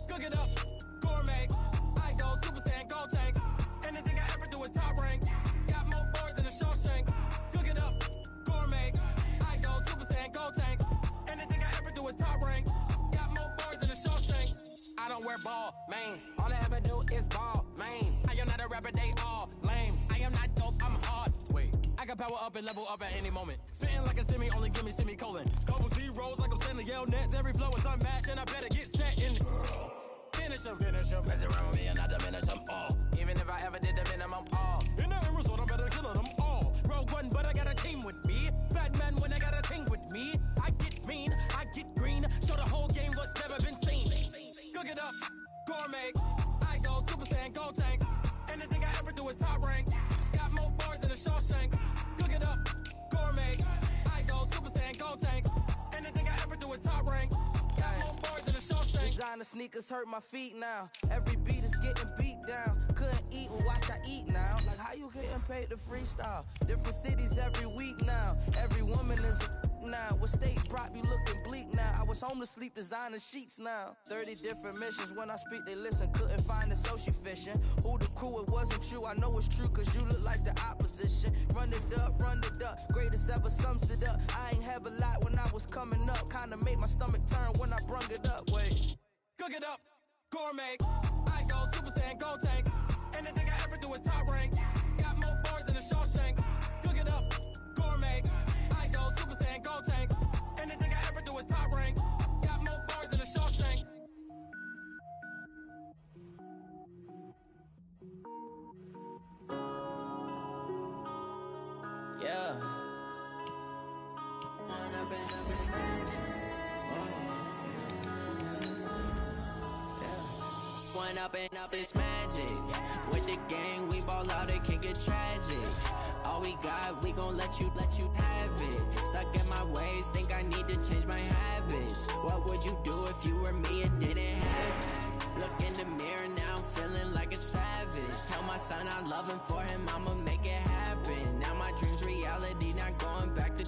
Cook it up, gourmet. I go Super Saiyan, gold tank. Anything I ever do is top rank. Got more bars than a Shawshank. Cook it up, gourmet. I go Super Saiyan, gold tank. Anything I ever do is top rank. Got more bars than a Shawshank. I don't wear ball mains. All I ever do is ball main. I am not a rapper, they all lame. I am not dope, I'm hard. Wait, I can power up and level up at any moment. Spitting like a semi, only give me semicolon. Couple zeros like I'm sending yell nets. Every flow is unmatched and I better get set in. Finish them. Mess around with me and I diminish them all. Even if I ever did the minimum all. In the result, I better kill them all. Rogue One, but I got a team with me. Batman when I got a team with me. I get mean, I get green. Show the whole game what's never been seen. Cook it up, gourmet. I go Super Saiyan, gold tank. Anything I ever do is top rank. Got more bars than a Shawshank. Cook it up, gourmet. I go Super Saiyan, gold tank. Anything I ever do is top rank. Got more bars than a Shawshank. Designer sneakers hurt my feet now. Every beat is getting beat down. Couldn't eat and watch I eat now. Like how you getting paid to freestyle? Different cities every week now. Every woman is a now. What state brought you looking bleak now? I was home to sleep designer sheets now. 30 different missions. When I speak they listen. Couldn't find it so she fishing. Who the crew, it wasn't you. I know it's true cause you look like the opposition. Run it up. Greatest ever sums it up. I ain't have a lot when I was coming up. Kinda made my stomach turn when I brung it up. Wait. Cook it up, gourmet. I go Super Saiyan, gold tank. Anything I ever do is top rank. Got more bars than a Shawshank. Cook it up, gourmet. I go Super Saiyan, gold tank. Anything I ever do is top rank. Got more bars than a Shawshank. Yeah. One up and up is magic. With the gang, we ball out, it can get tragic. All we got, we gon' let you have it. Stuck in my ways, think I need to change my habits. What would you do if you were me and didn't have it? Look in the mirror, now I'm feeling like a savage. Tell my son I love him, for him I'ma make it happen. Now my dream's reality, not going back to.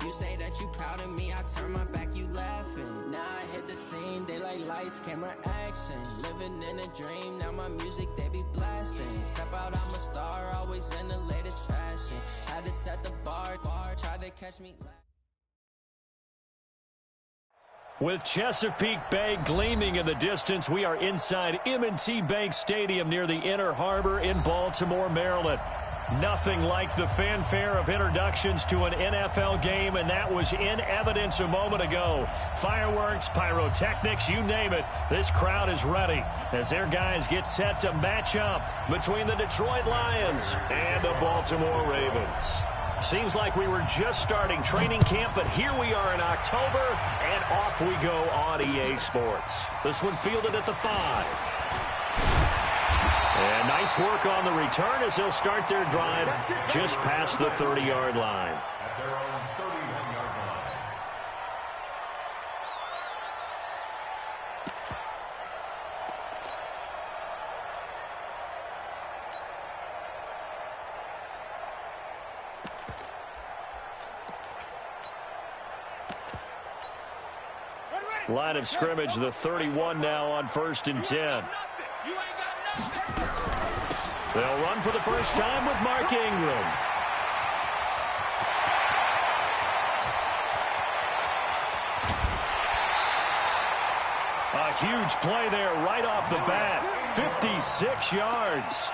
You say that you proud of me, I turn my back, you laughing. Now I hit the scene, they like lights, camera, action. Living in a dream, now my music, they be blasting. Step out, I'm a star, always in the latest fashion. Had to set the bar, try to catch me. With Chesapeake Bay gleaming in the distance, we are inside M&T Bank Stadium near the Inner Harbor in Baltimore, Maryland. Nothing like the fanfare of introductions to an NFL game, and that was in evidence a moment ago. Fireworks, pyrotechnics, you name it. This crowd is ready as their guys get set to match up between the Detroit Lions and the Baltimore Ravens. Seems like we were just starting training camp, but here we are in October, and off we go on EA Sports. This one fielded at the 5. And nice work on the return as they'll start their drive just past the 30-yard line. Line of scrimmage, the 31 now on 1st and 10. They'll run for the first time with Mark Ingram. A huge play there right off the bat. 56 yards.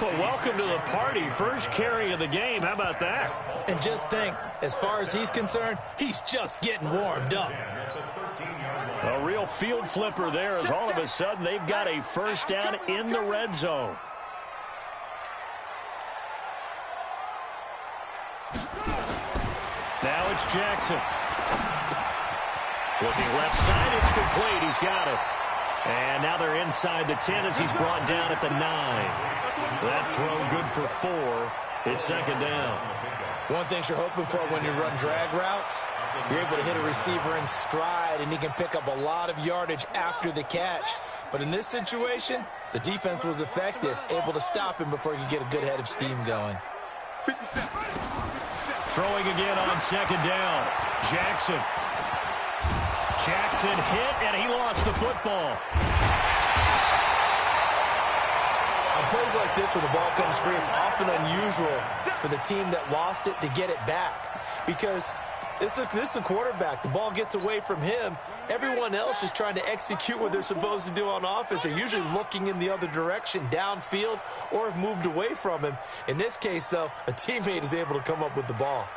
Well, welcome to the party. First carry of the game. How about that? And just think, as far as he's concerned, he's just getting warmed up. A real field flipper there as all of a sudden they've got a first down in the red zone. Now it's Jackson. Looking left side, it's complete. He's got it. And now they're inside the 10 as he's brought down at the 9. That throw good for 4. It's second down. One thing you're hoping for when you run drag routes, you're able to hit a receiver in stride, and he can pick up a lot of yardage after the catch. But in this situation, the defense was effective, able to stop him before he could get a good head of steam going. Throwing again on second down. Jackson hit, and he lost the football. On plays like this, when the ball comes free, it's often unusual for the team that lost it to get it back. Because this is the quarterback. The ball gets away from him. Everyone else is trying to execute what they're supposed to do on offense. They're usually looking in the other direction, downfield, or have moved away from him. In this case, though, a teammate is able to come up with the ball.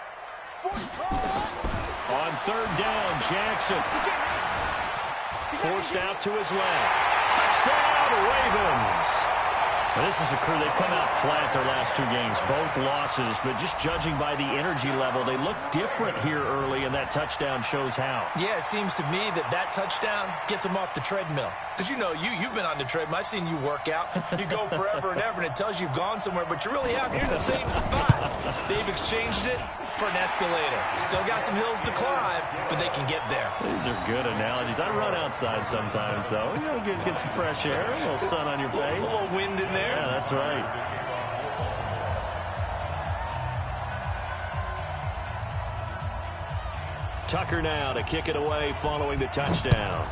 On third down, Jackson. Forced out to his left. Touchdown, Ravens. Well, this is a crew. They've come out flat their last two games, both losses, but just judging by the energy level, they look different here early, and that touchdown shows how. Yeah, it seems to me that touchdown gets them off the treadmill. Because, you've been on the treadmill. I've seen you work out. You go forever and ever, and it tells you you've gone somewhere, but you really haven't. You're in the same spot. They've exchanged it for an escalator. Still got some hills to climb, but they can get there. These are good analogies. I run outside sometimes, though. Get some fresh air, a little sun on your face. A little wind in there. Yeah, that's right. Tucker now to kick it away following the touchdown.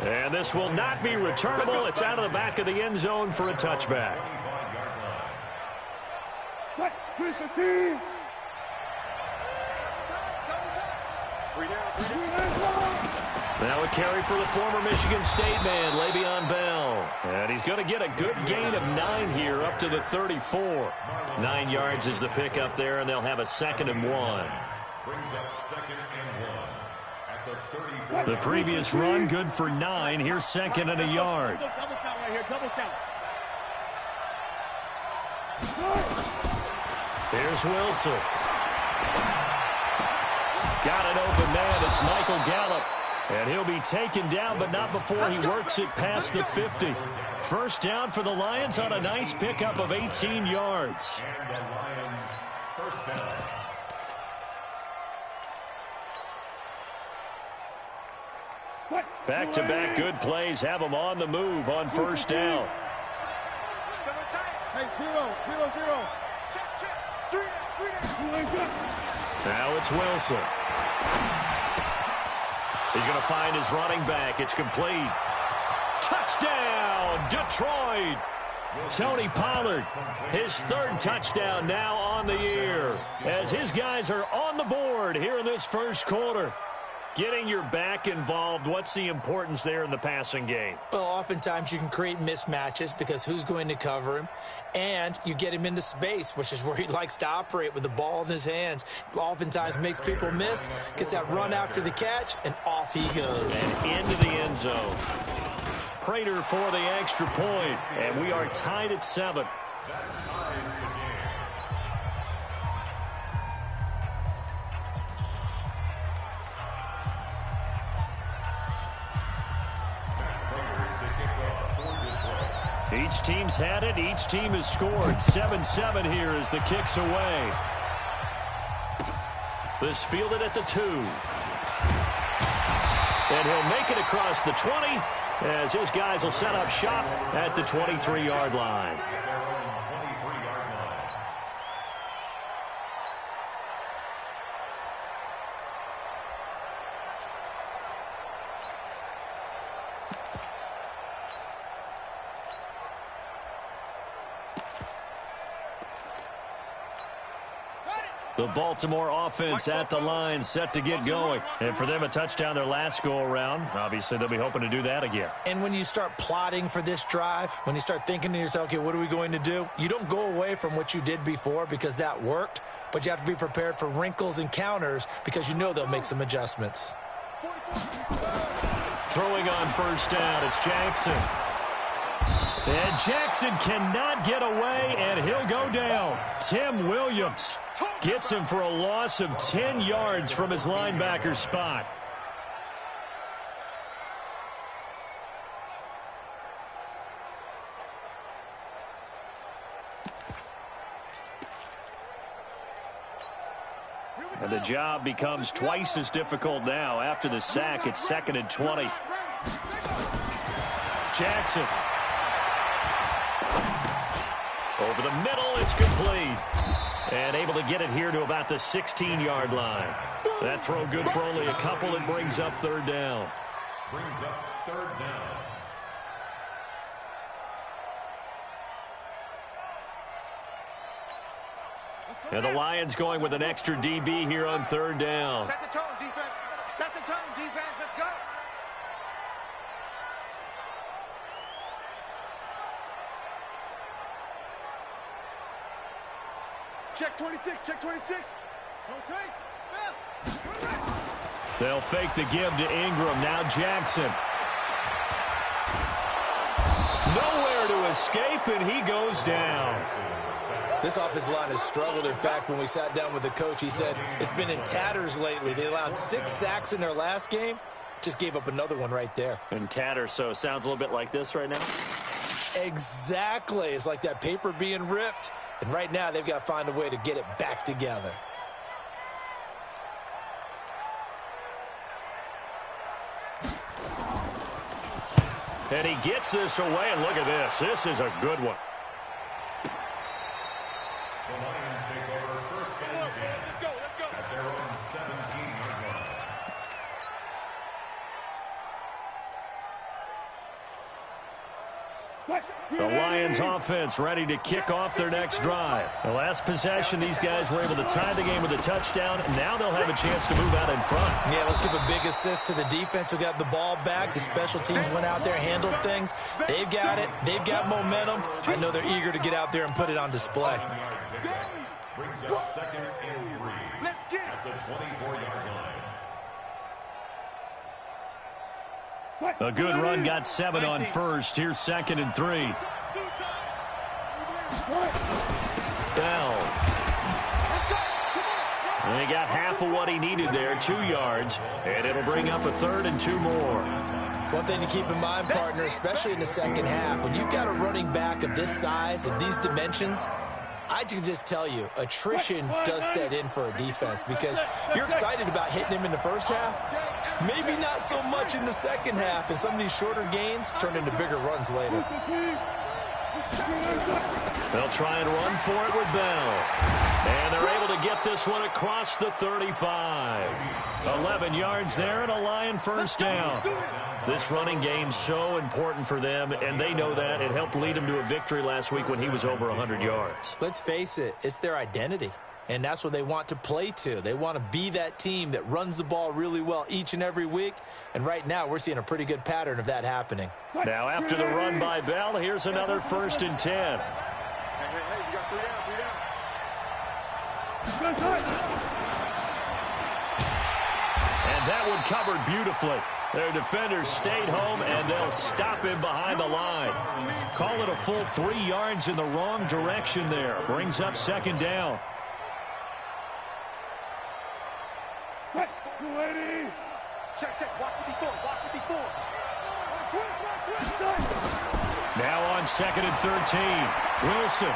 And this will not be returnable. It's out of the back of the end zone for a touchback. Now a carry for the former Michigan State man, Le'Veon Bell. And he's going to get a good gain of 9 here up to the 34. 9 yards is the pickup there, and they'll have a 2nd and 1. Brings up 2nd and 1 at the 34. The previous run, good for 9. Here's 2nd and a yard. Double count right here, double count. Here's Wilson. Got an open man. It's Michael Gallup. And he'll be taken down, but not before he works it past the 50. First down for the Lions on a nice pickup of 18 yards. And the Lions first down. Back-to-back good plays have them on the move on first down. Hey, 0, 0, 0. Check, check. 3 down. Now it's Wilson. He's going to find his running back. It's complete. Touchdown, Detroit. Tony Pollard, his 3rd touchdown now on the year, as his guys are on the board here in this first quarter. Getting your back involved, what's the importance there in the passing game? Well, oftentimes you can create mismatches because who's going to cover him? And you get him into space, which is where he likes to operate with the ball in his hands. Oftentimes makes people miss, gets that run after the catch, and off he goes. And into the end zone. Prater for the extra point, and we are tied at 7. Each team's had it. Each team has scored. 7-7 here as the kick's away. This fielded at the 2. And he'll make it across the 20 as his guys will set up shop at the 23-yard line. The Baltimore offense at the line, set to get going. And for them, a touchdown their last go-around. Obviously, they'll be hoping to do that again. And when you start plotting for this drive, when you start thinking to yourself, okay, what are we going to do? You don't go away from what you did before because that worked, but you have to be prepared for wrinkles and counters because you know they'll make some adjustments. Throwing on first down, it's Jackson. And Jackson cannot get away, and he'll go down. Tim Williams gets him for a loss of 10 yards from his linebacker spot. And the job becomes twice as difficult now. After the sack, it's 2nd and 20. Jackson. Over the middle, it's complete. And able to get it here to about the 16-yard line. That throw good for only a couple. It brings up 3rd down. Brings up 3rd down. And the Lions going with an extra DB here on 3rd down. Set the tone, defense. Set the tone, defense. Let's go. Check 26, check 26. Rotate. They'll fake the give to Ingram. Now Jackson. Nowhere to escape, and he goes down. This offensive line has struggled. In fact, when we sat down with the coach, he said it's been in tatters lately. They allowed 6 sacks in their last game. Just gave up another one right there. In tatters, so it sounds a little bit like this right now? Exactly. It's like that paper being ripped. And right now, they've got to find a way to get it back together. And he gets this away, and look at this. This is a good one. The Lions take over 1st and 10. Let's go, let's go. At their own 17-yard line. The Lions offense ready to kick off their next drive. The last possession, these guys were able to tie the game with a touchdown, and now they'll have a chance to move out in front. Yeah, let's give a big assist to the defense who got the ball back. The special teams went out there, handled things. They've got it. They've got momentum. I know they're eager to get out there and put it on display. Brings up 2nd and 3. Let's get it. At the 24-yard line. A good run got 7 on 1st. Here's 2nd and 3. Bell. And he got half of what he needed there, 2 yards, and it'll bring up a 3rd and 2 more. One thing to keep in mind, partner, especially in the second half, when you've got a running back of this size and these dimensions, I can just tell you, attrition does set in for a defense because you're excited about hitting him in the first half. Maybe not so much in the second half, and some of these shorter gains turn into bigger runs later. They'll try and run for it with Bell. And they're able to get this one across the 35. 11 yards there and a Lion 1st down. This running game's so important for them, and they know that. It helped lead them to a victory last week when he was over 100 yards. Let's face it, it's their identity. And that's what they want to play to. They want to be that team that runs the ball really well each and every week. And right now, we're seeing a pretty good pattern of that happening. Now, after the run by Bell, here's another 1st and 10. Hey, you got 3 down, 3 down. And that one covered beautifully. Their defenders stayed home, and they'll stop him behind the line. Call it a full 3 yards in the wrong direction there. Brings up 2nd down. Check. Walk 54. Now on 2nd and 13. Wilson.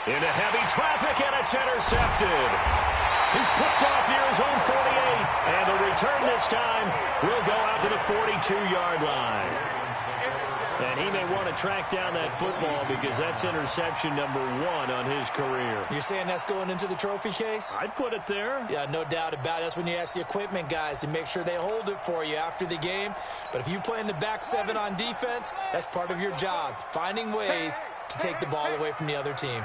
Into heavy traffic, and it's intercepted. He's picked off near his own 48. And the return this time will go out to the 42-yard line. And he may want to track down that football because that's interception number 1 on his career. You're saying that's going into the trophy case? I'd put it there. Yeah, no doubt about it. That's when you ask the equipment guys to make sure they hold it for you after the game. But if you play in the back 7 on defense, that's part of your job, finding ways to take the ball away from the other team.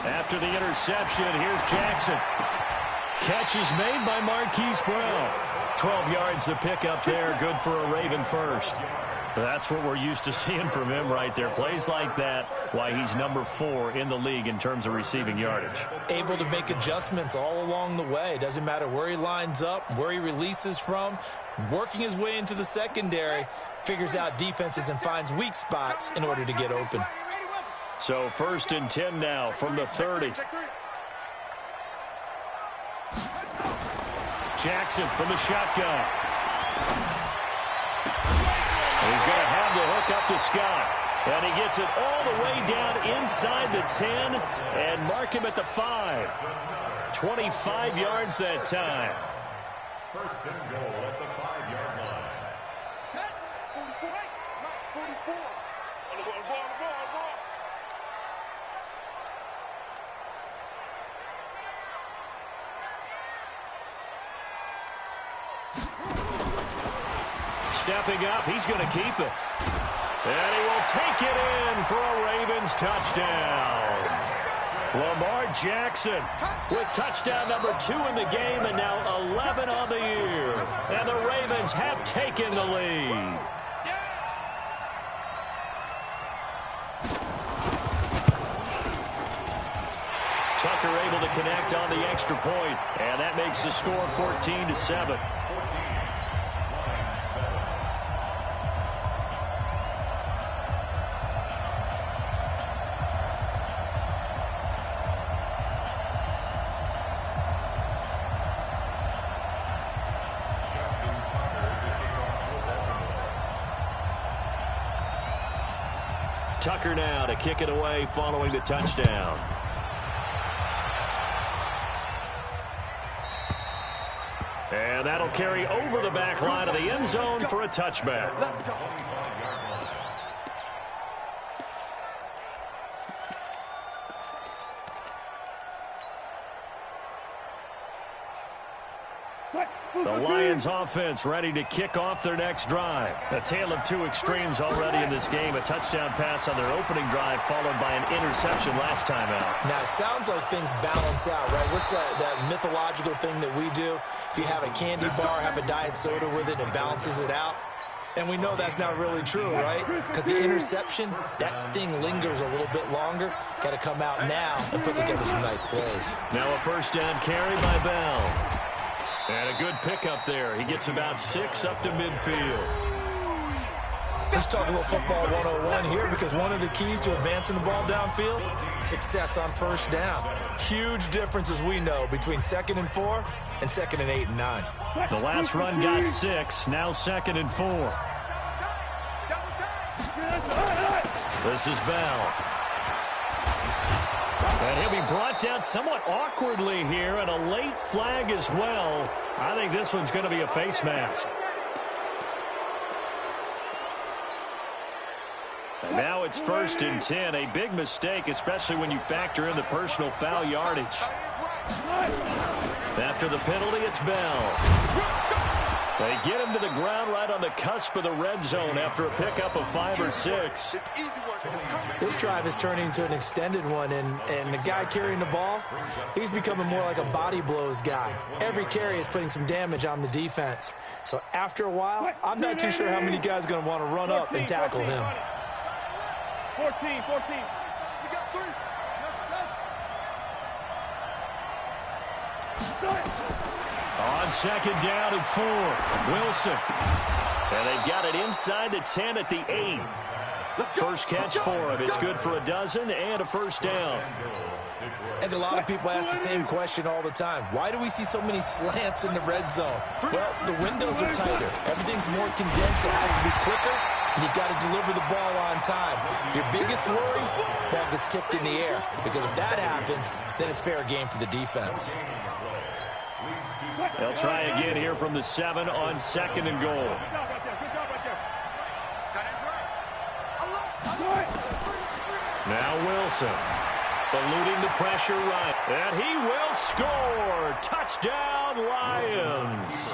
After the interception, here's Jackson. Catch is made by Marquise Brown. 12 yards to pick up there. Good for a Raven 1st. That's what we're used to seeing from him right there. Plays like that, why he's number 4 in the league in terms of receiving yardage. Able to make adjustments all along the way. Doesn't matter where he lines up, where he releases from. Working his way into the secondary, figures out defenses and finds weak spots in order to get open. So 1st and 10 now from the 30. Jackson from the shotgun. He's going to have the hook up to Scott. And he gets it all the way down inside the 10 and mark him at the 5. 25 yards that time. First and goal at the 5-yard line. 44. 44. On the ball. Stepping up, he's going to keep it. And he will take it in for a Ravens touchdown. Lamar Jackson with touchdown number 2 in the game and now 11 on the year. And the Ravens have taken the lead. Tucker able to connect on the extra point, and that makes the score 14-7. Tucker now to kick it away following the touchdown. And that'll carry over the back line of the end zone for a touchback. The Lions offense ready to kick off their next drive. A tale of two extremes already in this game. A touchdown pass on their opening drive followed by an interception last time out. Now, it sounds like things balance out, right? What's that mythological thing that we do? If you have a candy bar, have a diet soda with it, it balances it out. And we know that's not really true, right? Because the interception, that sting lingers a little bit longer. Got to come out now and put together some nice plays. Now a first down carry by Bell. And a good pickup there. He gets about 6 up to midfield. Let's talk a little football 101 here, because one of the keys to advancing the ball downfield, success on first down. Huge difference, as we know, between 2nd and 4 and 2nd and 8 and 9. The last run got 6, now 2nd and 4. This is Bell. And he'll be brought down somewhat awkwardly here, and a late flag as well. I think this one's going to be a face mask. And now it's 1st and 10. A big mistake, especially when you factor in the personal foul yardage. After the penalty, it's Bell. They get him to the ground right on the cusp of the red zone after a pickup of 5 or 6. This drive is turning into an extended one, and the guy carrying the ball, he's becoming more like a body blows guy. Every carry is putting some damage on the defense. So after a while, I'm not too sure how many guys are going to want to run up and tackle him. 14. We got 3. On 2nd down and 4, Wilson. And they've got it inside the 10 at the 8. First catch for him. It's good for a dozen and a first down. And a lot of people ask the same question all the time. Why do we see so many slants in the red zone? Well, the windows are tighter. Everything's more condensed. It has to be quicker, and you've got to deliver the ball on time. Your biggest worry, ball gets tipped in the air. Because if that happens, then it's fair game for the defense. They'll try again here from the 7 on 2nd and goal. Now Wilson, eluding the pressure right, and he will score. Touchdown, Lions.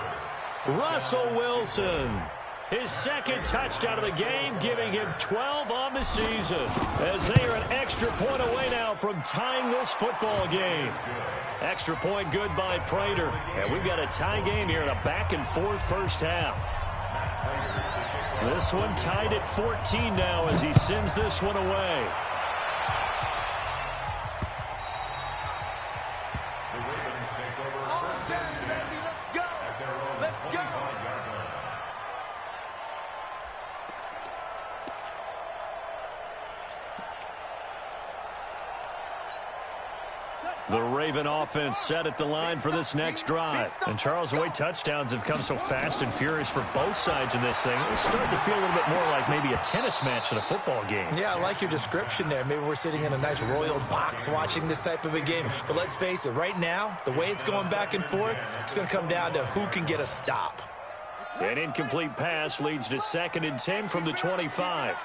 Russell Wilson, his 2nd touchdown of the game, giving him 12 on the season, as they are an extra point away now from tying this football game. Extra point good by Prater, and we've got a tie game here in a back-and-forth first half. This one tied at 14 now as he sends this one away. The Raven offense set at the line for this next drive. And Charles, the way touchdowns have come so fast and furious for both sides in this thing, it's starting to feel a little bit more like maybe a tennis match than a football game. Yeah, I like your description there. Maybe we're sitting in a nice royal box watching this type of a game. But let's face it, right now, the way it's going back and forth, it's going to come down to who can get a stop. An incomplete pass leads to 2nd and 10 from the 25.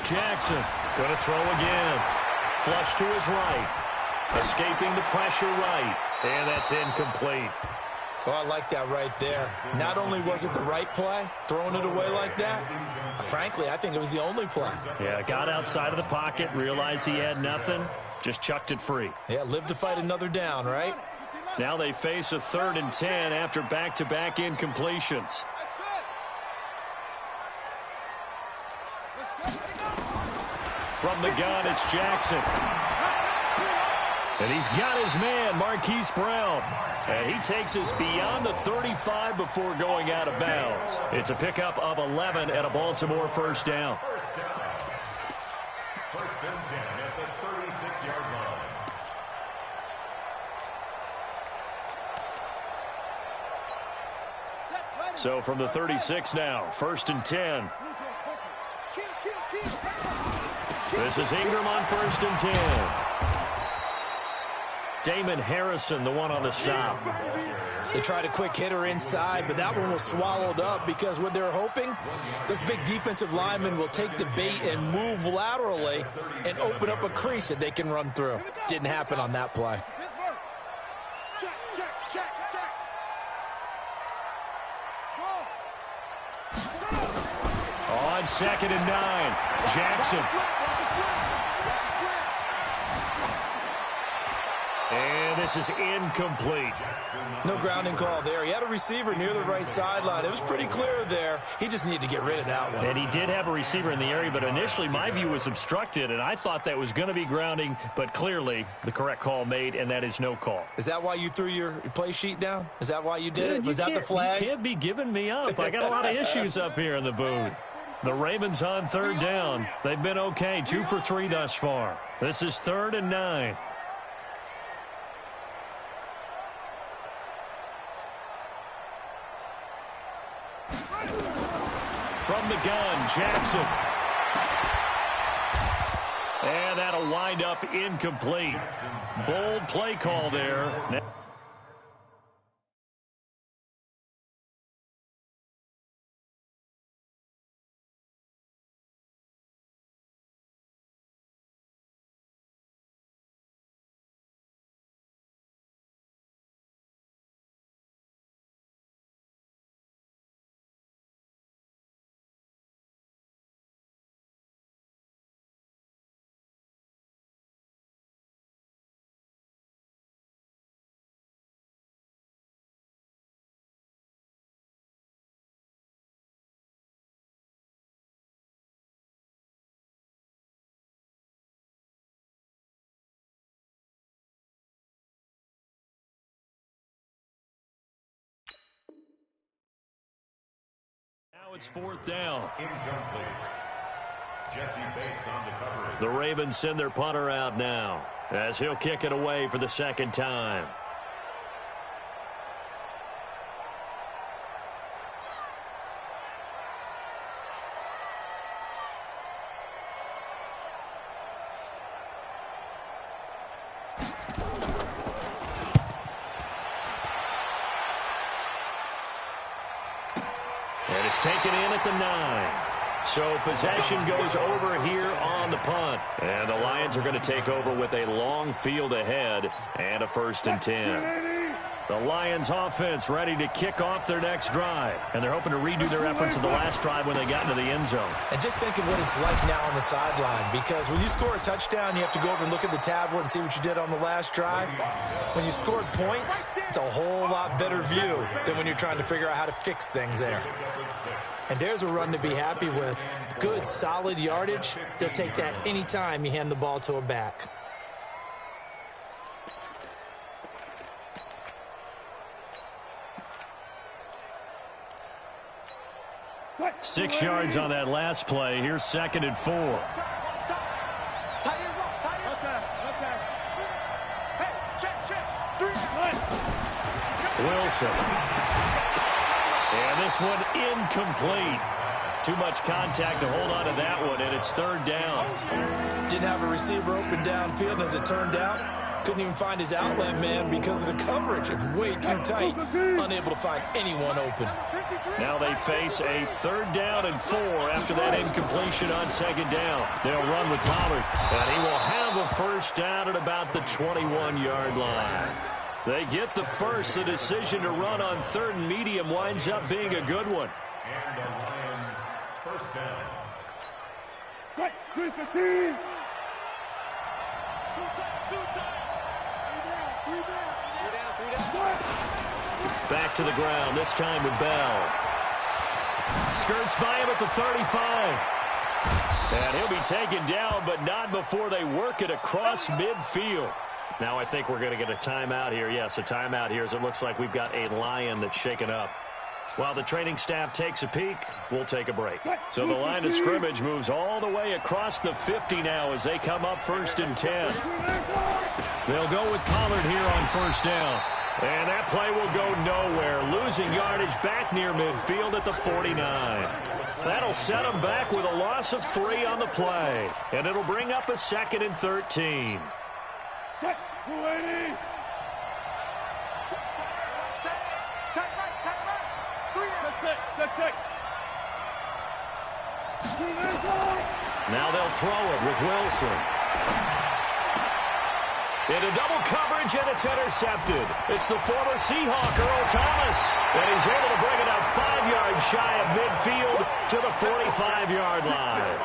Jackson going to throw again. Flush to his right. Escaping the pressure right. And that's incomplete. Oh, I like that right there. Not only was it the right play, throwing it away like that, frankly, I think it was the only play. Yeah, got outside of the pocket, realized he had nothing, just chucked it free. Yeah, live to fight another down, right? Now they face a 3rd and 10 after back-to-back incompletions. From the gun, it's Jackson. And he's got his man, Marquise Brown. And he takes us beyond the 35 before going out of bounds. It's a pickup of 11 and a Baltimore first down. First and 10 at the 36-yard line. So from the 36 now, 1st and 10. This is Ingram on 1st and 10. Damon Harrison, the one on the stop. They tried a quick hitter inside, but that one was swallowed up because what they're hoping, those big defensive linemen will take the bait and move laterally and open up a crease that they can run through. Didn't happen on that play. On 2nd and 9, Jackson. And this is incomplete. No grounding call there. He had a receiver near the right sideline. It was pretty clear there. He just needed to get rid of that one. And he did have a receiver in the area, but initially my view was obstructed, and I thought that was going to be grounding, but clearly the correct call made, and that is no call. Is that why you threw your play sheet down? Is that why you did it? Was that the flag? You can't be giving me up. I got a lot of issues up here in the booth. The Ravens on 3rd down. They've been okay, 2 for 3 thus far. This is 3rd and 9. From the gun, Jackson. And that'll wind up incomplete. Bold play call there. Now it's 4th down. Incomplete. Jesse Bates on the coverage. The Ravens send their punter out now as he'll kick it away for the 2nd time. And it's taken in at the 9. So possession goes over here on the punt. And the Lions are going to take over with a long field ahead and a 1st and 10. The Lions offense ready to kick off their next drive. And they're hoping to redo their efforts in the last drive when they got into the end zone. And just think of what it's like now on the sideline, because when you score a touchdown, you have to go over and look at the tablet and see what you did on the last drive. When you scored points, it's a whole lot better view than when you're trying to figure out how to fix things there. And there's a run to be happy with. Good, solid yardage. They'll take that anytime you hand the ball to a back. Six yards on that last play. Here's 2nd and 4. Wilson. And this one incomplete. Too much contact to hold on to that one, and it's third down. Didn't have a receiver open downfield, and as it turned out, couldn't even find his outlet man because of the coverage. It was way too tight, unable to find anyone open. Now they face a 3rd down and 4 after that incompletion on 2nd down. They'll run with Pollard, and he will have a first down at about the 21-yard line. They get the first. The decision to run on 3rd and medium winds up being a good one. And the Lions first down. Right, 315. Back to the ground, this time with Bell. Skirts by him at the 35. And he'll be taken down, but not before they work it across midfield. Now I think we're going to get a timeout here. Yes, a timeout here as it looks like we've got a Lion that's shaken up. While the training staff takes a peek, we'll take a break. So the line of scrimmage moves all the way across the 50 now as they come up 1st and 10. They'll go with Pollard here on 1st down. And that play will go nowhere. Losing yardage back near midfield at the 49. That'll set them back with a loss of 3 on the play. And it'll bring up a 2nd and 13. Now they'll throw it with Wilson. Into double coverage, and it's intercepted. It's the former Seahawk, Earl Thomas. And he's able to bring it up 5 yards shy of midfield to the 45-yard line.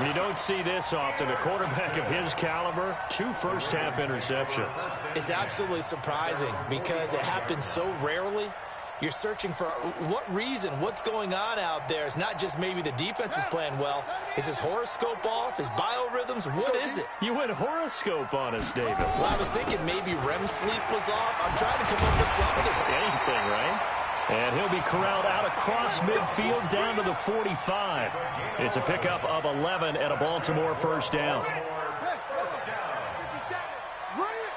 You don't see this often. A quarterback of his caliber, 2 first-half interceptions. It's absolutely surprising because it happens so rarely. You're searching for what reason, what's going on out there. It's not just maybe the defense is playing well. Is his horoscope off? His biorhythms? What is it? You went horoscope on us, David. Well, I was thinking maybe REM sleep was off. I'm trying to come up with something. Anything, right? And he'll be corralled out across midfield down to the 45. It's a pickup of 11 and a Baltimore first down.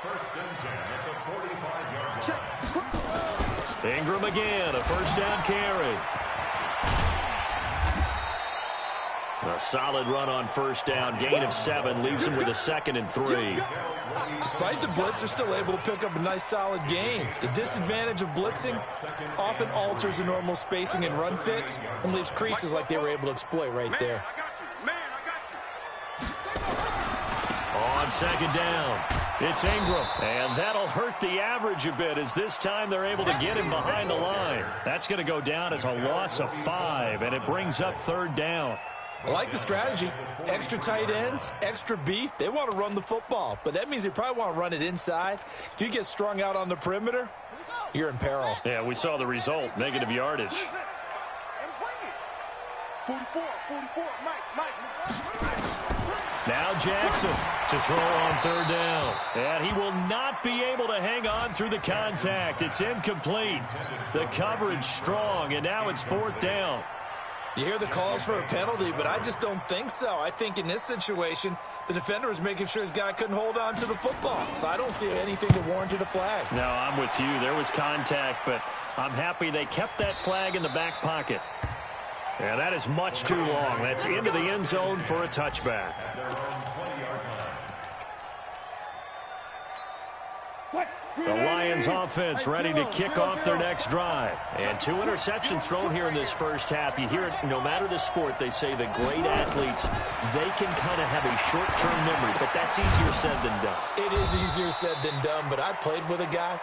First and 10 at the 45-yard line. Ingram again, a first down carry. A solid run on first down. Gain of 7 leaves him with a 2nd and 3. Despite the blitz, they're still able to pick up a nice solid gain. The disadvantage of blitzing often alters the normal spacing and run fits and leaves creases like they were able to exploit right there. On 2nd down, it's Ingram. And that'll hurt the average a bit as this time they're able to get him behind the line. That's going to go down as a loss of 5, and it brings up 3rd down. I like the strategy. Extra tight ends, extra beef. They want to run the football, but that means they probably want to run it inside. If you get strung out on the perimeter, you're in peril. Yeah, we saw the result, negative yardage. 44, Mike. Now Jackson to throw on 3rd down. And he will not be able to hang on through the contact. It's incomplete. The coverage strong, and now it's 4th down. You hear the calls for a penalty, but I just don't think so. I think in this situation, the defender was making sure his guy couldn't hold on to the football. So I don't see anything that warranted a flag. No, I'm with you. There was contact, but I'm happy they kept that flag in the back pocket. And that is much too long. That's into the end zone for a touchback. The Lions offense ready to kick off their next drive. And 2 interceptions thrown here in this first half. You hear it, no matter the sport, they say the great athletes, they can kind of have a short-term memory, but that's easier said than done. It is easier said than done, but I played with a guy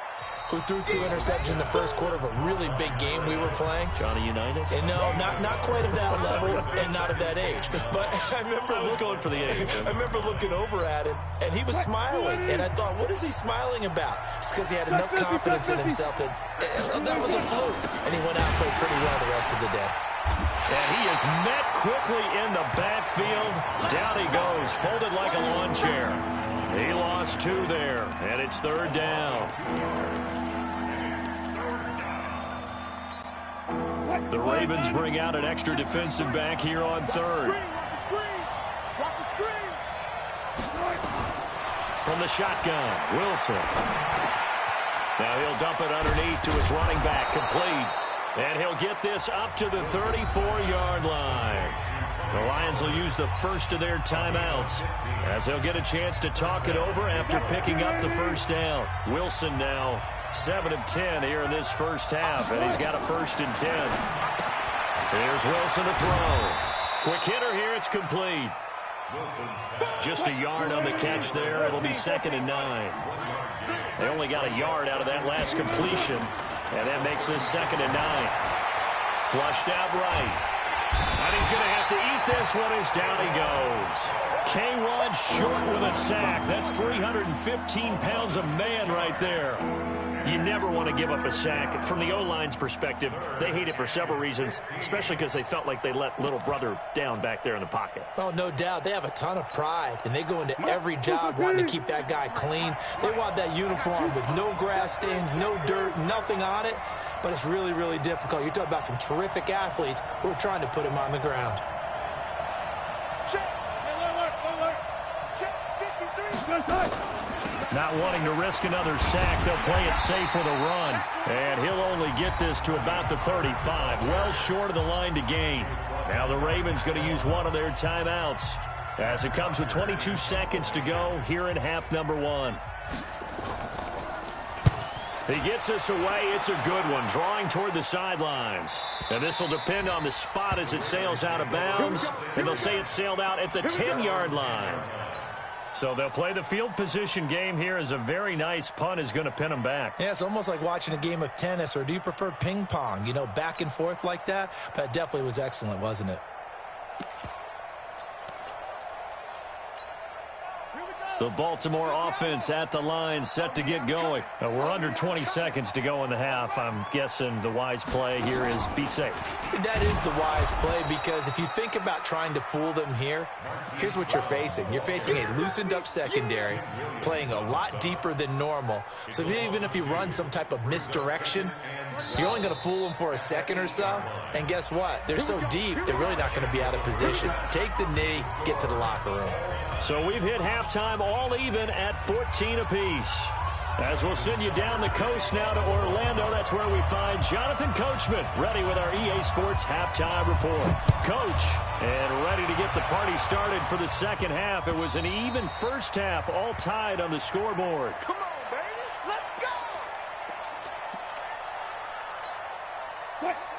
who threw 2 interceptions in the first quarter of a really big game we were playing. Johnny Unitas? And no, not quite of that level and not of that age. But I was going for the age. I remember looking over at him, and he was smiling. And I thought, what is he smiling about? It's because he had enough confidence in himself that that was a fluke. And he went out and played pretty well the rest of the day. And he is met quickly in the backfield. Down he goes, folded like a lawn chair. He lost 2 there, and it's 3rd down. The Ravens bring out an extra defensive back here on 3rd. From the shotgun, Wilson. Now he'll dump it underneath to his running back, complete. And he'll get this up to the 34-yard line. The Lions will use the first of their timeouts as they'll get a chance to talk it over after picking up the first down. Wilson now 7 of 10 here in this first half, and he's got a 1st and 10. Here's Wilson to throw. Quick hitter here, it's complete. Just a yard on the catch there. It'll be 2nd and 9. They only got a yard out of that last completion, and that makes this 2nd and 9. Flushed out right. And he's going to have to eat this one as down he goes. K1 short with a sack. That's 315 pounds of man right there. You never want to give up a sack. From the O-line's perspective, they hate it for several reasons, especially because they felt like they let little brother down back there in the pocket. Oh, no doubt. They have a ton of pride, and they go into every job wanting to keep that guy clean. They want that uniform with no grass stains, no dirt, nothing on it. But it's really, really difficult. You're talking about some terrific athletes who are trying to put him on the ground. Not wanting to risk another sack, they'll play it safe with a run. And he'll only get this to about the 35, well short of the line to gain. Now the Ravens going to use one of their timeouts as it comes with 22 seconds to go here in half number 1. He gets us away. It's a good one, drawing toward the sidelines. And this will depend on the spot as it sails out of bounds. And they'll say it sailed out at the 10-yard line. So they'll play the field position game here as a very nice punt is going to pin them back. Yeah, it's almost like watching a game of tennis, or do you prefer ping pong? You know, back and forth like that? That definitely was excellent, wasn't it? The Baltimore offense at the line, set to get going. We're under 20 seconds to go in the half. I'm guessing the wise play here is be safe. That is the wise play, because if you think about trying to fool them here, here's what you're facing. You're facing a loosened up secondary, playing a lot deeper than normal. So even if you run some type of misdirection, you're only going to fool them for a second or so. And guess what? They're so deep, they're really not going to be out of position. Take the knee, get to the locker room. So we've hit halftime all even at 14 apiece. As we'll send you down the coast now to Orlando, that's where we find Jonathan Coachman, ready with our EA Sports halftime report. Coach, and ready to get the party started for the second half. It was an even first half, all tied on the scoreboard. Come on, baby. Let's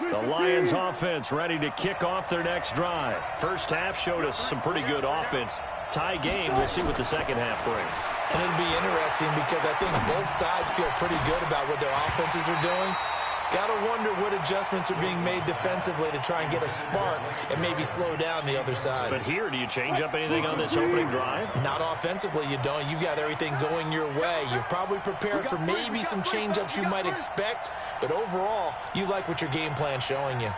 go. The Lions offense ready to kick off their next drive. First half showed us some pretty good offense. Tie game, we'll see what the second half brings. And it'll be interesting because I think both sides feel pretty good about what their offenses are doing. Got to wonder what adjustments are being made defensively to try and get a spark and maybe slow down the other side. But here, do you change up anything on this opening drive? Not offensively, you don't. You've got everything going your way. You've probably prepared for maybe some change-ups you might expect, but overall, you like what your game plan's showing you.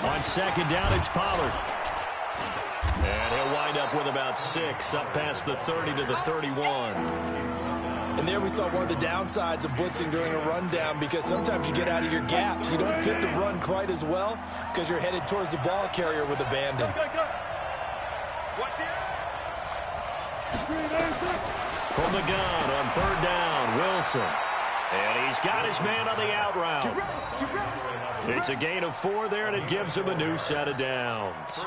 On second down, it's Pollard. And he'll wind up with about 6, up past the 30 to the 31. And there we saw one of the downsides of blitzing during a rundown, because sometimes you get out of your gaps. You don't fit the run quite as well because you're headed towards the ball carrier with abandon. From the gun on third down, Wilson. And he's got his man on the out route. It's a gain of 4 there, and it gives him a new set of downs.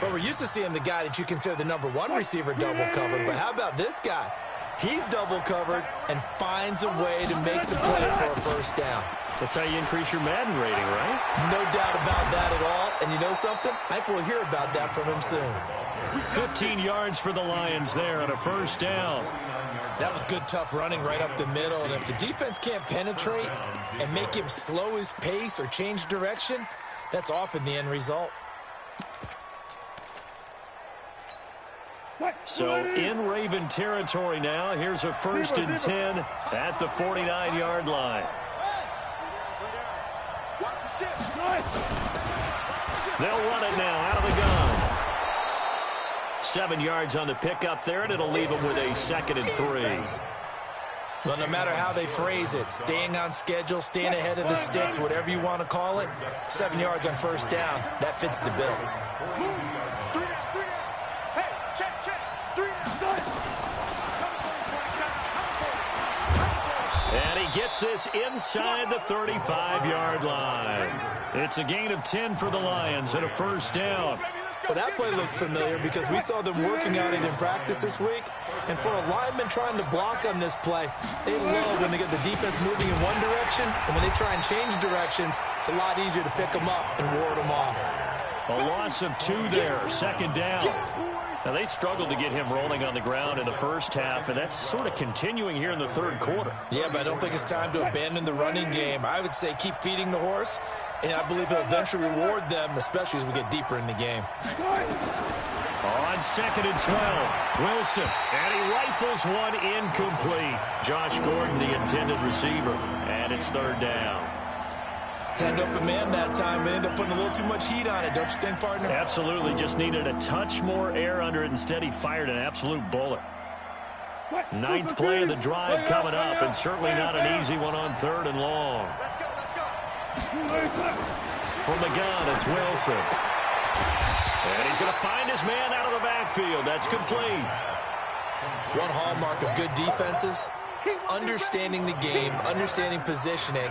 But we're used to seeing the guy that you consider the #1 receiver double covered. But how about this guy? He's double covered and finds a way to make the play for a first down. That's how you increase your Madden rating, right? No doubt about that at all. And you know something? I think we'll hear about that from him soon. 15 yards for the Lions there on a first down. That was good, tough running right up the middle. And if the defense can't penetrate and make him slow his pace or change direction, that's often the end result. So in Raven territory now, here's a 1st and 10 at the 49-yard line. They'll run it now out of the gun. 7 yards on the pickup there, and it'll leave them with a 2nd and 3. Well, no matter how they phrase it, staying on schedule, staying ahead of the sticks, whatever you want to call it, 7 yards on first down, that fits the bill. Move. 3 down, 3 down. Hey, check. 3 down. And he gets this inside the 35-yard line. It's a gain of 10 for the Lions and a first down. Well, that play looks familiar because we saw them working on it in practice this week. And for a lineman trying to block on this play, they love when they get the defense moving in one direction. And when they try and change directions, it's a lot easier to pick them up and ward them off. A loss of 2 there, second down. Now, they struggled to get him rolling on the ground in the first half, and that's sort of continuing here in the third quarter. Yeah, but I don't think it's time to abandon the running game. I would say keep feeding the horse, and I believe it'll eventually reward them, especially as we get deeper in the game. On 2nd and 12, Wilson, and he rifles one incomplete. Josh Gordon, the intended receiver, and it's third down. Had an open man that time, but ended up putting a little too much heat on it, don't you think, partner? Absolutely, just needed a touch more air under it. Instead, he fired an absolute bullet. 9th play of the drive coming up, and certainly not an easy one on 3rd and long. Let's go. From the gun, it's Wilson. And he's going to find his man out of the backfield. That's complete. One hallmark of good defenses is understanding the game, understanding positioning,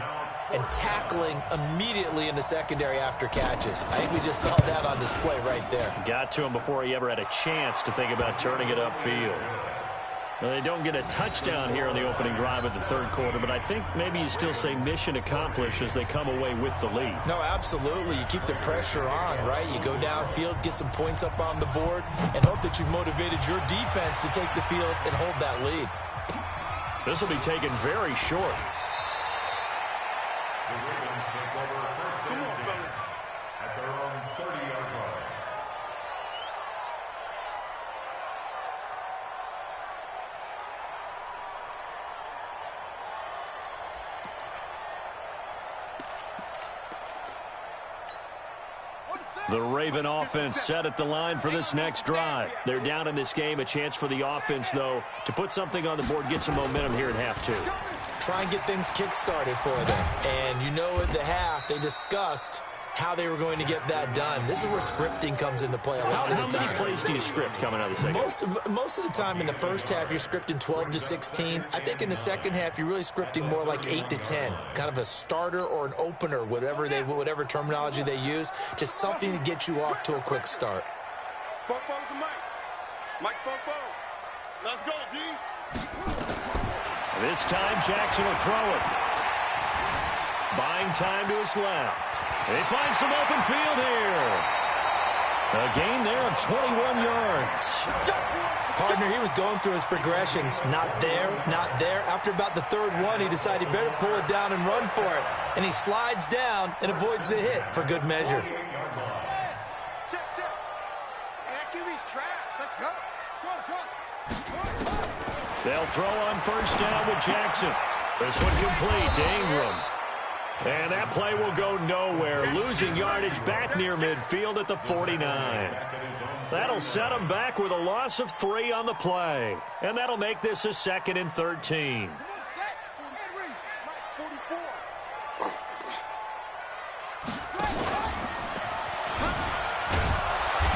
and tackling immediately in the secondary after catches. I think we just saw that on display right there. Got to him before he ever had a chance to think about turning it upfield. Well, they don't get a touchdown here on the opening drive of the third quarter, but I think maybe you still say mission accomplished as they come away with the lead. No, absolutely. You keep the pressure on, right? You go downfield, get some points up on the board, and hope that you've motivated your defense to take the field and hold that lead. This will be taken very short. The Ravens take over first and 10 at their own 30-yard line. The Raven offense set at the line for this next drive. They're down in this game. A chance for the offense, though, to put something on the board, get some momentum here at half 2. Try and get things kick-started for them. And you know at the half, they discussed how they were going to get that done. This is where scripting comes into play a lot of the time. How many plays do you script coming out of the second? Most of the time in the first half, you're scripting 12 to 16. I think in the second half, you're really scripting more like 8 to 10. Kind of a starter or an opener, whatever terminology they use. Just something to get you off to a quick start. Spoke to Mike. Mike spoke. Let's go, D. This time, Jackson will throw it. Buying time to his left. They find some open field here. A gain there of 21 yards. Partner, he was going through his progressions. Not there. After about the third one, he decided he better pull it down and run for it. And he slides down and avoids the hit for good measure. Check. QB's trash. Let's go. They'll throw on first down with Jackson. This one complete to Ingram. And that play will go nowhere, losing yardage back near midfield at the 49. That'll set them back with a loss of 3 on the play. And that'll make this a 2nd and 13.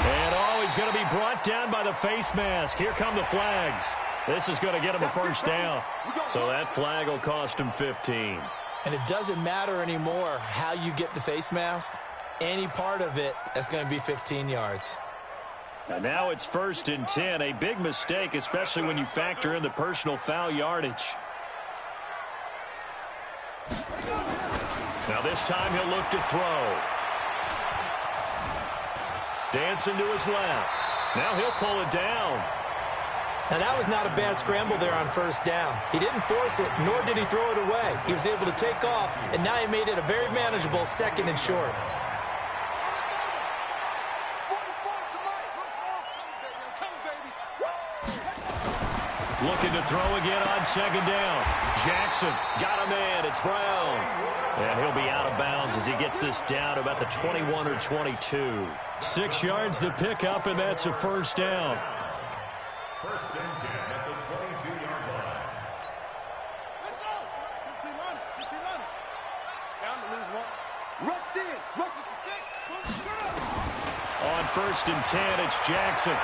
And he's going to be brought down by the face mask. Here come the flags. This is going to get him a first down. So that flag will cost him 15. And it doesn't matter anymore how you get the face mask. Any part of it, that's going to be 15 yards. And now it's 1st and 10. A big mistake, especially when you factor in the personal foul yardage. Now this time he'll look to throw. Dancing to his left. Now he'll pull it down. Now, that was not a bad scramble there on first down. He didn't force it, nor did he throw it away. He was able to take off, and now he made it a very manageable 2nd and short. Looking to throw again on 2nd down. Jackson got a man. It's Brown. And he'll be out of bounds as he gets this down to about the 21 or 22. 6 yards the pickup, and that's a first down. 1st and 10 at the 22-yard line. On 1st and 10, it's Jackson.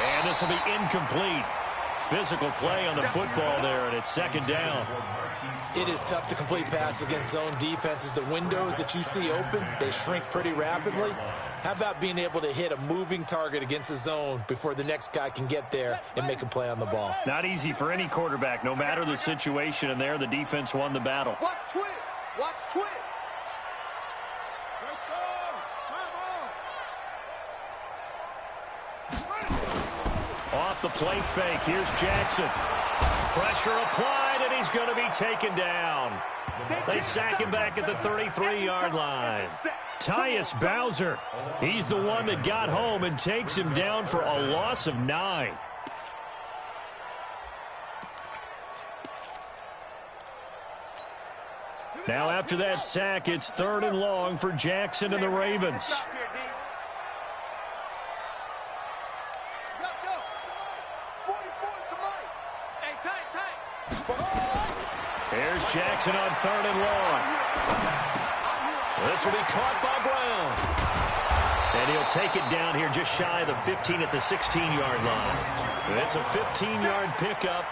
And this will be incomplete. Physical play on the football there, and it's 2nd down. It is tough to complete passes against zone defenses. The windows that you see open, they shrink pretty rapidly. How about being able to hit a moving target against a zone before the next guy can get there and make a play on the ball? Not easy for any quarterback, no matter the situation, and there the defense won the battle. Watch twins. Watch twins. Off the play fake, here's Jackson. Pressure applied, and he's going to be taken down. They sack him back at the 33-yard line. Tyus Bowser, he's the one that got home and takes him down for a loss of 9. Now after that sack, it's 3rd and long for Jackson and the Ravens. Here's Jackson on 3rd and long. This will be caught by Brown. And he'll take it down here just shy of the 15 at the 16-yard line. It's a 15-yard pickup,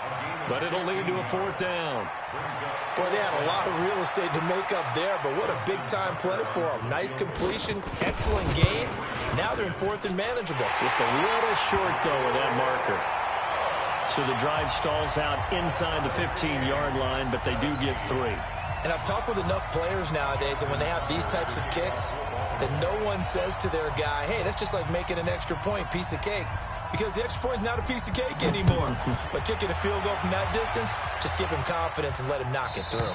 but it'll lead to a 4th down. Boy, they had a lot of real estate to make up there, but what a big-time play for them. Nice completion, excellent gain. Now they're in 4th and manageable. Just a little short, though, of that marker. So the drive stalls out inside the 15-yard line, but they do get 3. And I've talked with enough players nowadays, and when they have these types of kicks, that no one says to their guy, hey, that's just like making an extra point, piece of cake. Because the extra point is not a piece of cake anymore. But kicking a field goal from that distance, just give him confidence and let him knock it through.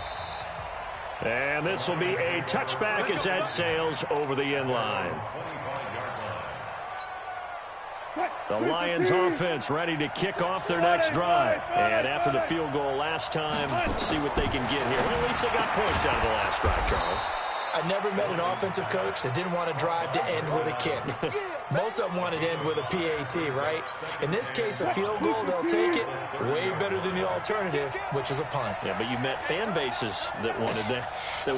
And this will be a touchback as that sails over the end line. The Lions offense ready to kick off their next drive. And after the field goal last time, see what they can get here. Well, at least they got points out of the last drive, Charles. I never met an offensive coach that didn't want to drive to end with a kick. Most of them want to end with a PAT, right? In this case, a field goal, they'll take it. Way better than the alternative, which is a punt. Yeah, but you met fan bases that wanted that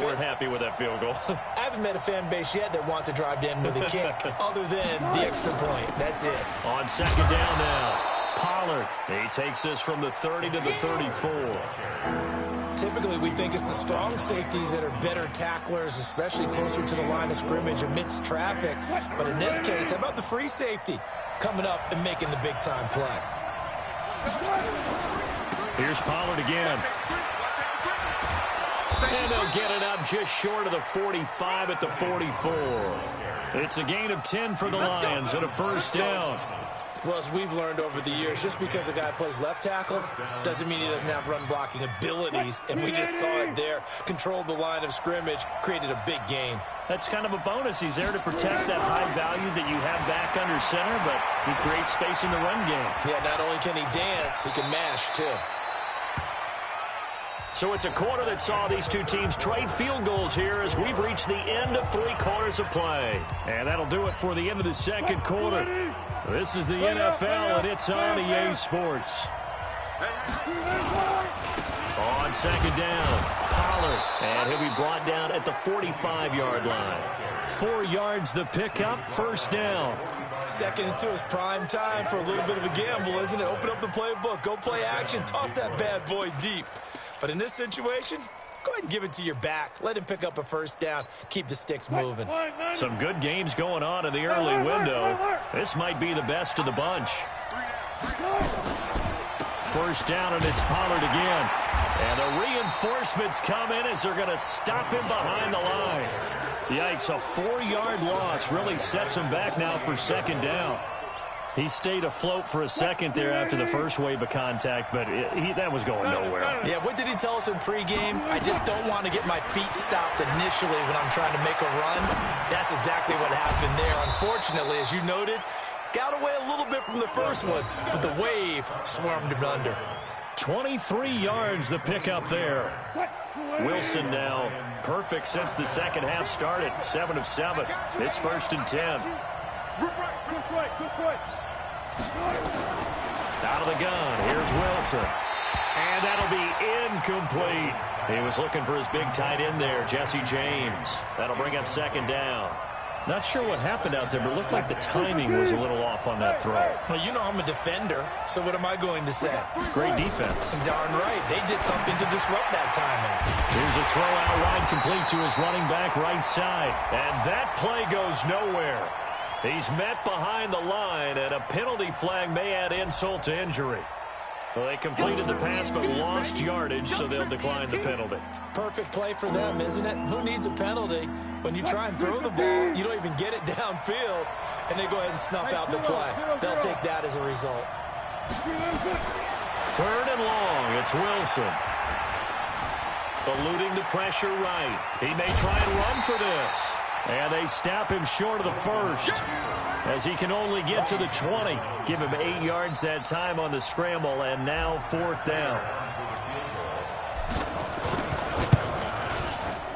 weren't happy with that field goal. I haven't met a fan base yet that wants to drive to end with a kick, other than the extra point. That's it. On 2nd down now, Pollard. He takes this from the 30 to the 34. Typically, we think it's the strong safeties that are better tacklers, especially closer to the line of scrimmage amidst traffic. But in this case, how about the free safety coming up and making the big-time play? Here's Pollard again. And they'll get it up just short of the 45 at the 44. It's a gain of 10 for the Lions and a 1st down. Well, as we've learned over the years, just because a guy plays left tackle doesn't mean he doesn't have run-blocking abilities, and we just saw it there. Controlled the line of scrimmage, created a big gain. That's kind of a bonus. He's there to protect that high value that you have back under center, but he creates space in the run game. Yeah, not only can he dance, he can mash, too. So it's a quarter that saw these two teams trade field goals here as we've reached the end of 3 quarters of play. And that'll do it for the end of the 2nd quarter. This is the NFL, and it's on EA Sports. On 2nd down, Pollard, and he'll be brought down at the 45-yard line. 4 yards the pickup, 1st down. 2nd and 2 is prime time for a little bit of a gamble, isn't it? Open up the playbook, go play action, toss that bad boy deep. But in this situation, go ahead and give it to your back. Let him pick up a 1st down. Keep the sticks moving. Some good games going on in the early window. This might be the best of the bunch. 1st down, and it's Pollard again. And the reinforcements come in as they're going to stop him behind the line. Yikes, a 4-yard loss really sets him back now for 2nd down. He stayed afloat for a second there after the first wave of contact, but that was going nowhere. Yeah, what did he tell us in pregame? I just don't want to get my feet stopped initially when I'm trying to make a run. That's exactly what happened there. Unfortunately, as you noted, got away a little bit from the first one, but the wave swarmed him under. 23 yards the pickup there. Wilson now perfect since the second half started. 7 of 7. It's 1st and 10. Out of the gun, here's Wilson. And that'll be incomplete. He was looking for his big tight end there, Jesse James. That'll bring up second down. Not sure what happened out there, but it looked like the timing was a little off on that throw. Well, you know I'm a defender, so what am I going to say? Great defense. Darn right. They did something to disrupt that timing. Here's a throw out wide, complete to his running back right side. And that play goes nowhere. He's met behind the line, and a penalty flag may add insult to injury. Well, they completed the pass but lost yardage, so they'll decline the penalty. Perfect play for them, isn't it? Who needs a penalty? When you try and throw the ball, you don't even get it downfield, and they go ahead and snuff out the play. They'll take that as a result. 3rd and long. It's Wilson. Eluding the pressure right. He may try and run for this. And they stop him short of the first, as he can only get to the 20. Give him 8 yards that time on the scramble, and now 4th down.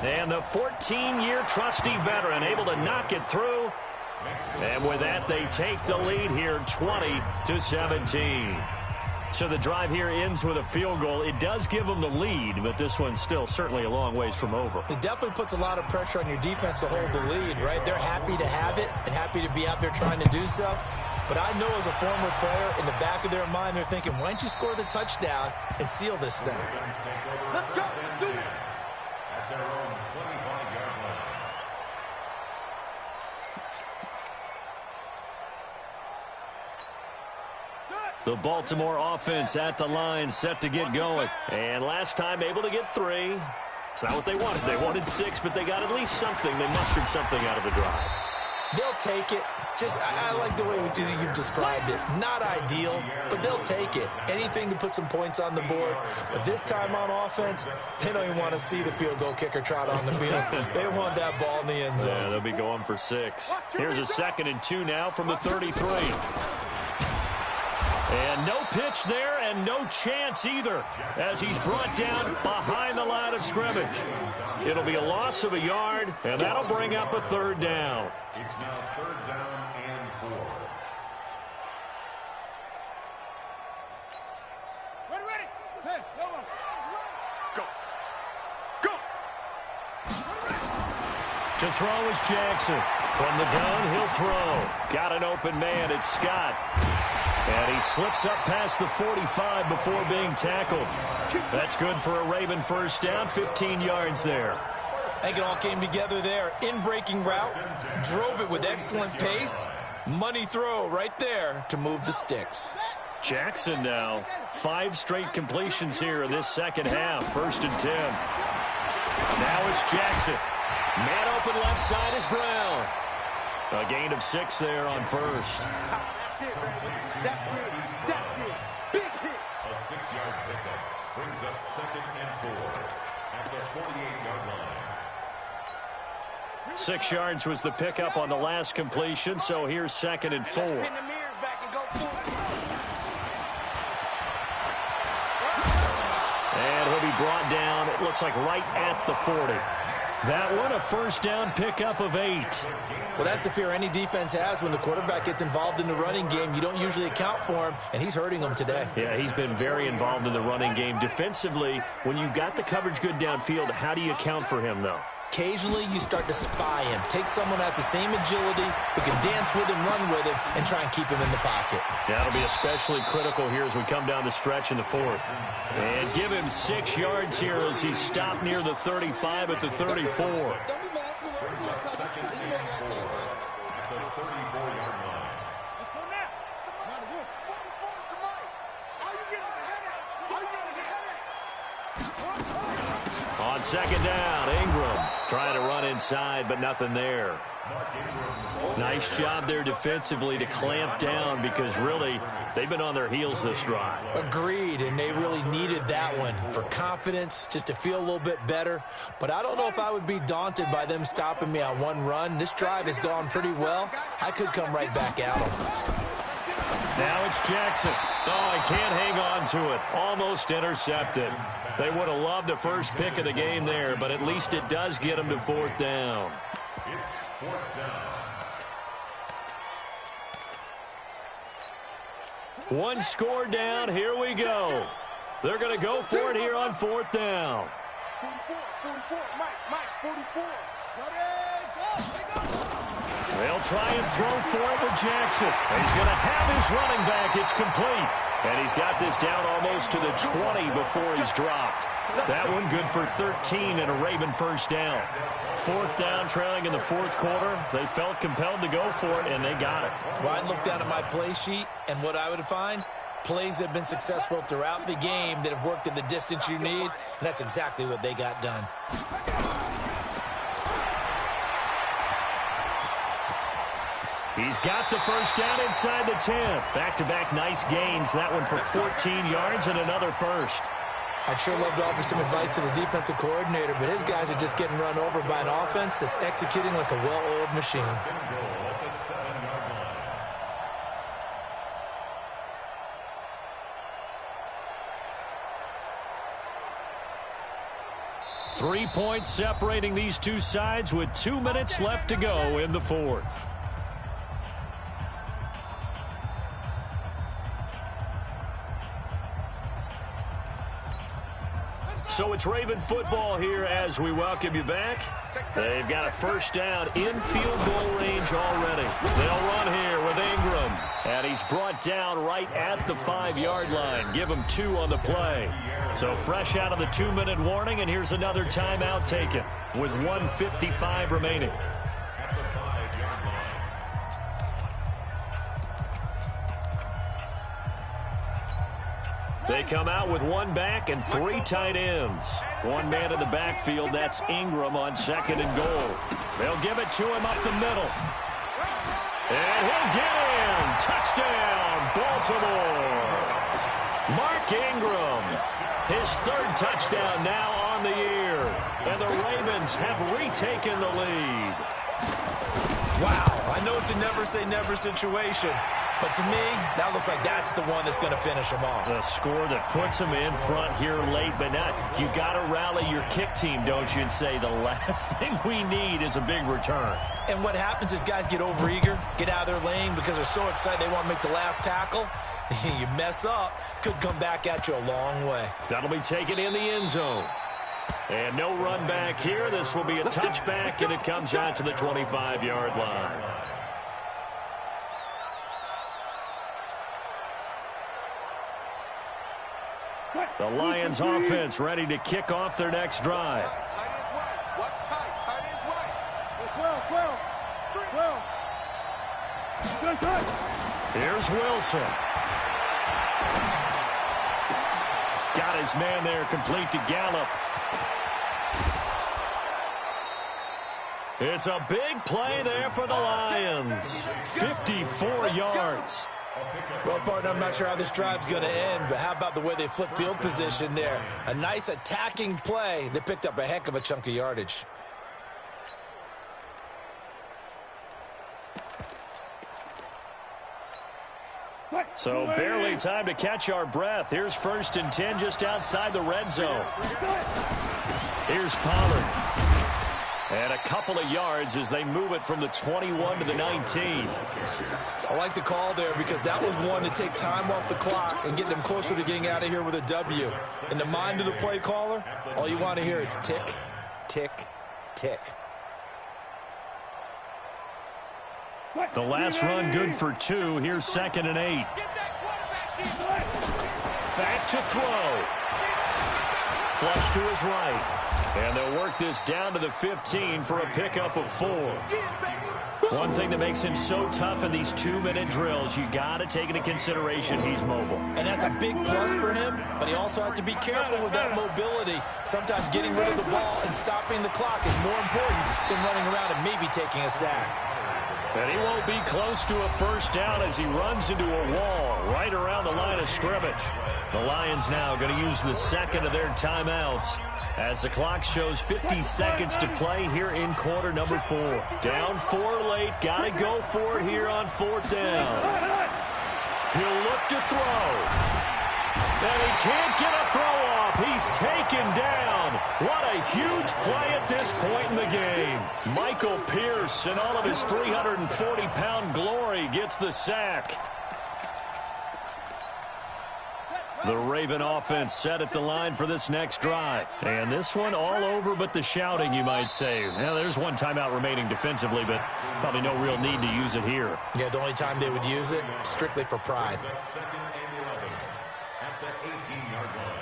And the 14-year trusty veteran able to knock it through. And with that, they take the lead here 20-17. So the drive here ends with a field goal. It does give them the lead, but this one's still certainly a long ways from over. It definitely puts a lot of pressure on your defense to hold the lead, right? They're happy to have it and happy to be out there trying to do so. But I know as a former player, in the back of their mind, they're thinking, why don't you score the touchdown and seal this thing? Let's go. Do it. At their own 25-yard line. The Baltimore offense at the line, set to get going. And last time able to get 3. It's not what they wanted. They wanted 6, but they got at least something. They mustered something out of the drive. They'll take it. I like the way you've described it. Not ideal, but they'll take it. Anything to put some points on the board. But this time on offense, they don't even want to see the field goal kicker trot on the field. They want that ball in the end zone. Yeah, they'll be going for 6. Here's a 2nd and 2 now from the 33. And no pitch there and no chance either, as he's brought down behind the line of scrimmage. It'll be a loss of a yard, and that'll bring up a 3rd down. It's now 3rd down and 4. Ready. Hey, go. Go. To throw is Jackson. From the gun, he'll throw. Got an open man. It's Scott. And he slips up past the 45 before being tackled. That's good for a Raven 1st down, 15 yards there. I think it all came together there. In-breaking route, drove it with excellent pace. Money throw right there to move the sticks. Jackson now, 5 straight completions here in this second half. 1st and 10. Now it's Jackson. Man open left side is Brown. A gain of 6 there on 1st. That's it. Big hit. A 6-yard pickup brings up 2nd and 4 at the 48-yard line. 6 yards was the pickup on the last completion, so here's 2nd and 4. And he'll be brought down, it looks like right at the 40. That one, a 1st down pickup of 8. Well, that's the fear any defense has when the quarterback gets involved in the running game. You don't usually account for him, and he's hurting them today. Yeah, he's been very involved in the running game. Defensively, when you got the coverage good downfield, how do you account for him, though? Occasionally, you start to spy him. Take someone that has the same agility, who can dance with him, run with him, and try and keep him in the pocket. That'll be especially critical here as we come down the stretch in the 4th. And give him 6 yards here as he stopped near the 35 at the 34. Brings up 2nd and 4 at the 34-yard line. Let's go now. Are you getting ahead? On 2nd down, Ingram trying to run inside, but nothing there. Nice job there defensively to clamp down, because really they've been on their heels this drive. Agreed, and they really needed that one for confidence, just to feel a little bit better. But I don't know if I would be daunted by them stopping me on one run. This drive has gone pretty well. I could come right back at them. Now it's Jackson. Oh, he can't hang on to it. Almost intercepted. They would have loved a first pick of the game there, but at least it does get them to 4th down. It's 4th down. One score down. Here we go. They're going to go for it here on 4th down. 44, Mike, 44. Ready, go, They'll try and throw for it with Jackson. He's going to have his running back. It's complete. And he's got this down almost to the 20 before he's dropped. That one good for 13 and a Raven first down. Fourth down, trailing in the fourth quarter. They felt compelled to go for it, and they got it. Well, I'd look down at my play sheet, and what I would find, plays that have been successful throughout the game that have worked at the distance you need, and that's exactly what they got done. He's got the first down inside the 10. Back-to-back nice gains. That one for 14 yards and another first. I'd sure love to offer some advice to the defensive coordinator, but his guys are just getting run over by an offense that's executing like a well-oiled machine. Three points separating these two sides with 2 minutes left to go in the fourth. So it's Raven football here as we welcome you back. They've got a first down in field goal range already. They'll run here with Ingram. And he's brought down right at the 5-yard line. Give him 2 on the play. So fresh out of the 2-minute warning, and here's another timeout taken with 1:55 remaining. They come out with one back and 3 tight ends. One man in the backfield, that's Ingram on second and goal. They'll give it to him up the middle. And he'll get in. Touchdown, Baltimore. Mark Ingram, his 3rd touchdown now on the year. And the Ravens have retaken the lead. Wow, I know it's a never-say-never situation. But to me, that looks like that's the one that's going to finish them off. The score that puts them in front here late, but now you got to rally your kick team, don't you, and say the last thing we need is a big return. And what happens is guys get overeager, get out of their lane because they're so excited they want to make the last tackle. You mess up, could come back at you a long way. That'll be taken in the end zone. And no run back here. This will be a touchback, and it comes out to the 25-yard line. The Lions offense ready to kick off their next drive. Tight ends right. Watch tight. Tight ends right. 12. 12. Here's Wilson. Got his man there, complete to Gallup. It's a big play there for the Lions. 54 yards. Well, partner, I'm not sure how this drive's going to end, but how about the way they flip field position there? A nice attacking play. They picked up a heck of a chunk of yardage. So barely time to catch our breath. Here's 1st and 10 just outside the red zone. Here's Pollard. And a couple of yards as they move it from the 21 to the 19. I like the call there because that was one to take time off the clock and get them closer to getting out of here with a W. In the mind of the play caller, all you want to hear is tick, tick, tick. The last run good for 2. Here's 2nd and 8. Back to throw. Flush to his right. And they'll work this down to the 15 for a pickup of 4. One thing that makes him so tough in these 2-minute drills, you got to take into consideration he's mobile. And that's a big plus for him, but he also has to be careful with that mobility. Sometimes getting rid of the ball and stopping the clock is more important than running around and maybe taking a sack. And he won't be close to a first down as he runs into a wall right around the line of scrimmage. The Lions now going to use the 2nd of their timeouts as the clock shows 50 seconds to play here in quarter number 4. Down 4 late. Got to go for it here on 4th down. He'll look to throw. And he can't get a throw off. He's taken down. What a huge play at this point in the game. Michael Pierce, in all of his 340-pound glory, gets the sack. The Raven offense set at the line for this next drive. And this one all over but the shouting, you might say. Now, there's one timeout remaining defensively, but probably no real need to use it here. Yeah, the only time they would use it, strictly for pride. Second and 11 at the 18-yard line.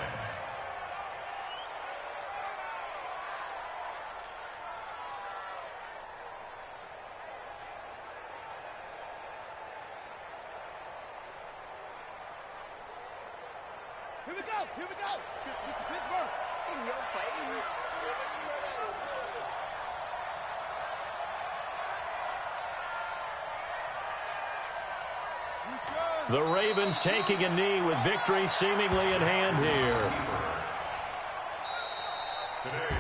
Here we go. Here we go. This is Pittsburgh. In your face. The Ravens taking a knee with victory seemingly in hand here.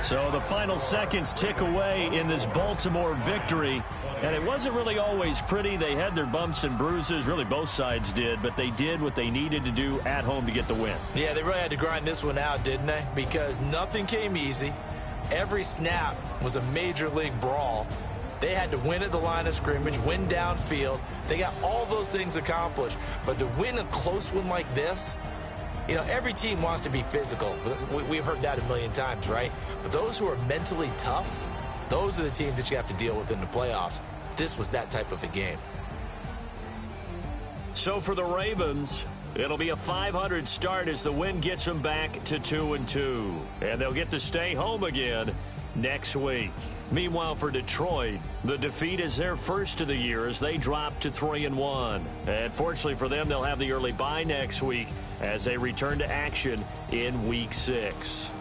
So the final seconds tick away in this Baltimore victory. And it wasn't really always pretty. They had their bumps and bruises. Really, both sides did. But they did what they needed to do at home to get the win. Yeah, they really had to grind this one out, didn't they? Because nothing came easy. Every snap was a major league brawl. They had to win at the line of scrimmage, win downfield. They got all those things accomplished. But to win a close one like this, you know, every team wants to be physical. We've heard that a million times, right? But those who are mentally tough, those are the teams that you have to deal with in the playoffs. This was that type of a game. So for the Ravens, it'll be a .500 start as the win gets them back to 2-2. And they'll get to stay home again next week. Meanwhile, for Detroit, the defeat is their first of the year as they drop to 3-1. And fortunately for them, they'll have the early bye next week as they return to action in Week 6.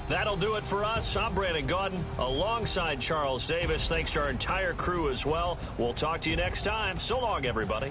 That'll do it for us. I'm Brandon Gaudin alongside Charles Davis. Thanks to our entire crew as well. We'll talk to you next time. So long, everybody.